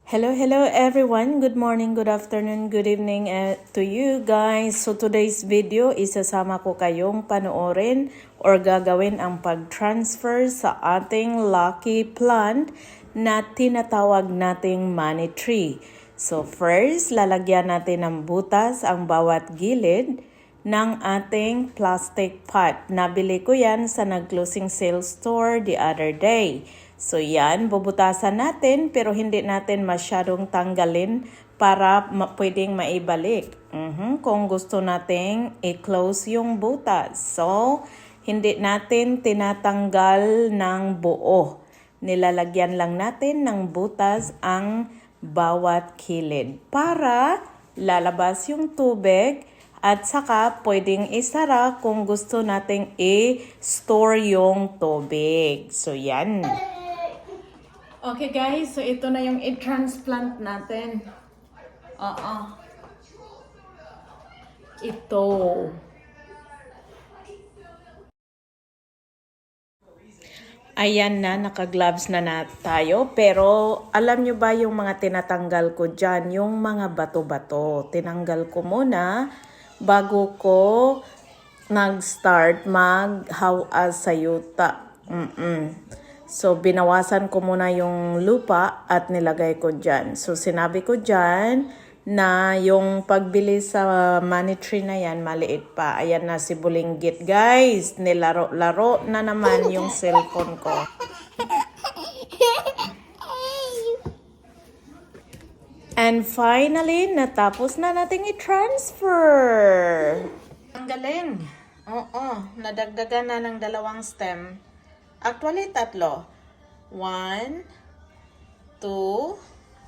Hello everyone. Good morning, good afternoon, good evening to you guys. So today's video, isasama ko kayong panoorin or gagawin ang pag-transfer sa ating lucky plant na tinatawag nating money tree. So first, lalagyan natin ng butas ang bawat gilid ng ating plastic pot. Nabili ko yan sa nag-closing sale store the other day. So yan, bubutasan natin pero hindi natin masyadong tanggalin para pwedeng maibalik. Kung gusto nating i-close yung butas. So, hindi natin tinatanggal ng buo. Nilalagyan lang natin ng butas ang bawat kilid para lalabas yung tubig at saka pwedeng isara kung gusto nating i-store yung tubig. So yan. Okay guys, so ito na yung i-transplant natin. Ito. Ayan na, naka-gloves na tayo. Pero alam nyo ba yung mga tinatanggal ko dyan? Yung mga bato-bato. Tinanggal ko muna bago ko nag-start mag-hawas sa yuta. So, binawasan ko muna yung lupa at nilagay ko dyan. So, sinabi ko dyan na yung pagbili sa money tree na yan, maliit pa. Ayan na si Bulinggit. Guys, nilaro-laro na naman yung cellphone ko. And finally, natapos na nating i-transfer. Ang galing. Nadagdagan na ng 2 stem. Actually, 3. 1, 2,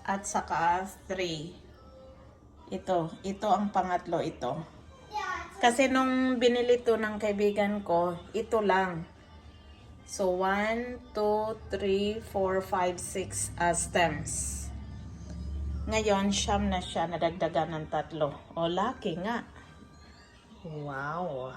at saka 3. Ito ang pangatlo ito. Kasi nung binili to ng kaibigan ko, ito lang. So, 1, 2, 3, 4, 5, 6 stems. Ngayon, siyam na siya, nadagdagan ng 3. O, laki nga. Wow!